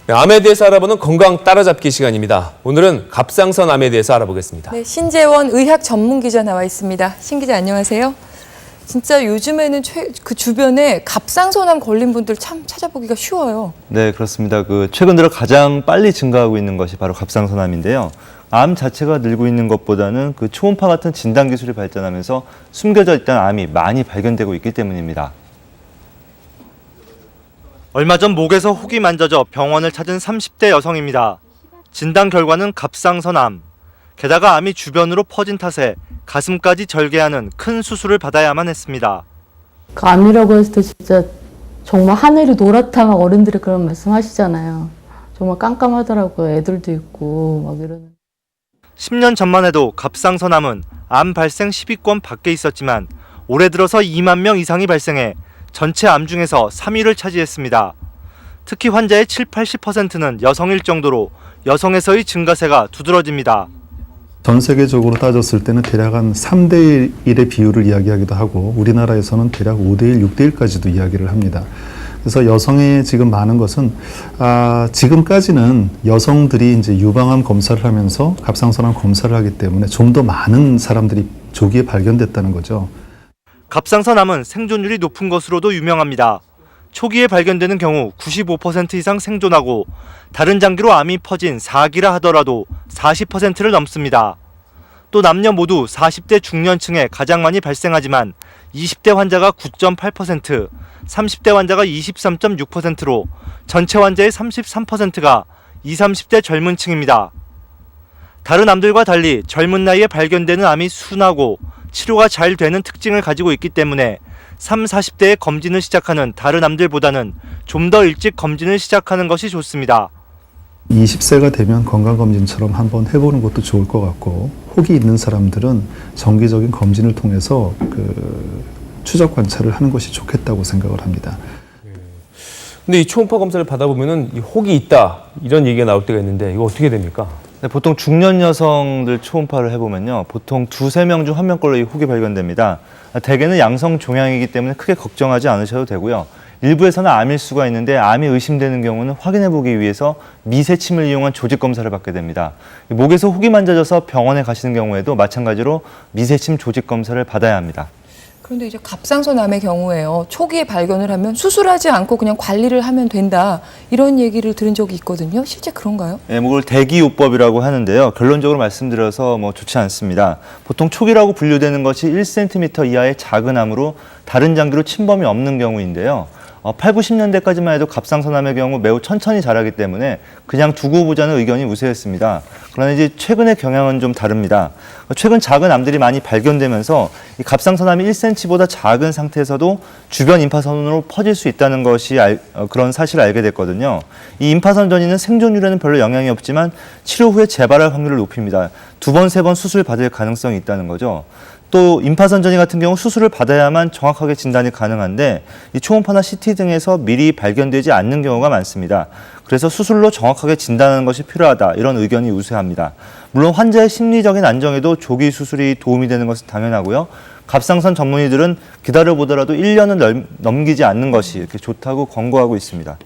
네, 암에 대해서 알아보는 건강 따라잡기 시간입니다. 오늘은 갑상선 암에 대해서 알아보겠습니다. 네, 신재원 의학 전문 기자 나와 있습니다. 신 기자 안녕하세요. 진짜 요즘에는 그 주변에 갑상선암 걸린 분들 참 찾아보기가 쉬워요. 네, 그렇습니다. 최근 들어 가장 빨리 증가하고 있는 것이 바로 갑상선암인데요. 암 자체가 늘고 있는 것보다는 초음파 같은 진단 기술이 발전하면서 숨겨져 있던 암이 많이 발견되고 있기 때문입니다. 얼마 전 목에서 혹이 만져져 병원을 찾은 30대 여성입니다. 진단 결과는 갑상선암. 게다가 암이 주변으로 퍼진 탓에 가슴까지 절개하는 큰 수술을 받아야만 했습니다. 그 암이라고 했을 때 진짜 정말 하늘이 노랗다 막 어른들이 그런 말씀 하시잖아요. 정말 깜깜하더라고요. 애들도 있고 막 이러는. 10년 전만 해도 갑상선암은 암 발생 10위권 밖에 있었지만 올해 들어서 2만 명 이상이 발생해 전체 암 중에서 3위를 차지했습니다. 특히 환자의 70~80%는 여성일 정도로 여성에서의 증가세가 두드러집니다. 전 세계적으로 따졌을 때는 대략 한 3대 1의 비율을 이야기하기도 하고 우리나라에서는 대략 5대 1, 6대 1까지도 이야기를 합니다. 그래서 여성의 지금 많은 것은 지금까지는 여성들이 이제 유방암 검사를 하면서 갑상선암 검사를 하기 때문에 좀 더 많은 사람들이 조기에 발견됐다는 거죠. 갑상선암은 생존율이 높은 것으로도 유명합니다. 초기에 발견되는 경우 95% 이상 생존하고 다른 장기로 암이 퍼진 4기라 하더라도 40%를 넘습니다. 또 남녀 모두 40대 중년층에 가장 많이 발생하지만 20대 환자가 9.8%, 30대 환자가 23.6%로 전체 환자의 33%가 20, 30대 젊은 층입니다. 다른 암들과 달리 젊은 나이에 발견되는 암이 순하고 치료가 잘 되는 특징을 가지고 있기 때문에 30, 40대에 검진을 시작하는 다른 암들보다는 좀 더 일찍 검진을 시작하는 것이 좋습니다. 20세가 되면 건강검진처럼 한번 해보는 것도 좋을 것 같고 혹이 있는 사람들은 정기적인 검진을 통해서 추적 관찰을 하는 것이 좋겠다고 생각을 합니다. 근데 이 초음파 검사를 받아보면은 이 혹이 있다 이런 얘기가 나올 때가 있는데 이거 어떻게 됩니까? 네, 보통 중년 여성들 초음파를 해보면요. 보통 2~3명 중 1명 걸로 이 혹이 발견됩니다. 대개는 양성 종양이기 때문에 크게 걱정하지 않으셔도 되고요. 일부에서는 암일 수가 있는데 암이 의심되는 경우는 확인해보기 위해서 미세침을 이용한 조직검사를 받게 됩니다. 목에서 혹이 만져져서 병원에 가시는 경우에도 마찬가지로 미세침 조직검사를 받아야 합니다. 그런데 이제 갑상선암의 경우에요. 초기에 발견을 하면 수술하지 않고 그냥 관리를 하면 된다. 이런 얘기를 들은 적이 있거든요. 실제 그런가요? 네, 이걸 대기요법이라고 하는데요. 결론적으로 말씀드려서 좋지 않습니다. 보통 초기라고 분류되는 것이 1cm 이하의 작은 암으로 다른 장기로 침범이 없는 경우인데요. 8, 90년대까지만 해도 갑상선암의 경우 매우 천천히 자라기 때문에 그냥 두고 보자는 의견이 우세했습니다. 그러나 이제 최근의 경향은 좀 다릅니다. 최근 작은 암들이 많이 발견되면서 이 갑상선암이 1cm보다 작은 상태에서도 주변 임파선으로 퍼질 수 있다는 것이 그런 사실을 알게 됐거든요. 이 임파선 전이는 생존율에는 별로 영향이 없지만 치료 후에 재발할 확률을 높입니다. 2번, 3번 수술 받을 가능성이 있다는 거죠. 또 임파선 전이 같은 경우 수술을 받아야만 정확하게 진단이 가능한데 이 초음파나 CT 등에서 미리 발견되지 않는 경우가 많습니다. 그래서 수술로 정확하게 진단하는 것이 필요하다 이런 의견이 우세합니다. 물론 환자의 심리적인 안정에도 조기 수술이 도움이 되는 것은 당연하고요. 갑상선 전문의들은 기다려보더라도 1년을 넘기지 않는 것이 이렇게 좋다고 권고하고 있습니다.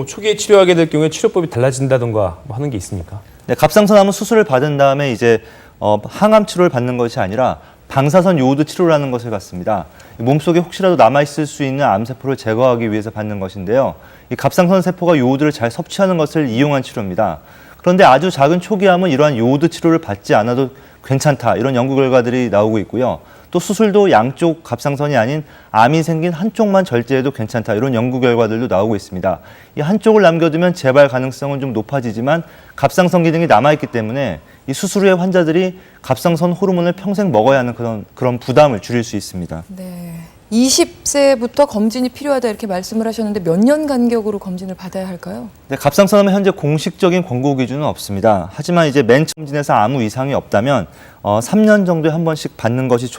초기에 치료하게 될 경우에 치료법이 달라진다던가 하는 게 있습니까? 네, 갑상선암은 수술을 받은 다음에 이제 항암 치료를 받는 것이 아니라 방사선 요오드 치료를 하는 것을 갖습니다. 몸속에 혹시라도 남아있을 수 있는 암세포를 제거하기 위해서 받는 것인데요. 이 갑상선 세포가 요오드를 잘 섭취하는 것을 이용한 치료입니다. 그런데 아주 작은 초기암은 이러한 요오드 치료를 받지 않아도 괜찮다 이런 연구 결과들이 나오고 있고요. 또 수술도 양쪽 갑상선이 아닌 암이 생긴 한쪽만 절제해도 괜찮다 이런 연구 결과들도 나오고 있습니다. 이 한쪽을 남겨두면 재발 가능성은 좀 높아지지만 갑상선 기능이 남아있기 때문에 이 수술 후에 환자들이 갑상선 호르몬을 평생 먹어야 하는 그런 부담을 줄일 수 있습니다. 네. 20세부터 검진이 필요하다 이렇게 말씀을 하셨는데 몇 년 간격으로 검진을 받아야 할까요? 네, 갑상선암은 현재 공식적인 권고 기준은 없습니다. 하지만 이제 맨 처음 검진에서 아무 이상이 없다면 3년 정도에 한 번씩 받는 것이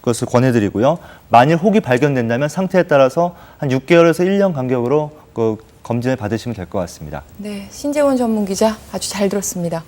것을 권해드리고요. 만일 혹이 발견된다면 상태에 따라서 한 6개월에서 1년 간격으로 검진을 받으시면 될 것 같습니다. 네, 신재원 전문 기자 아주 잘 들었습니다.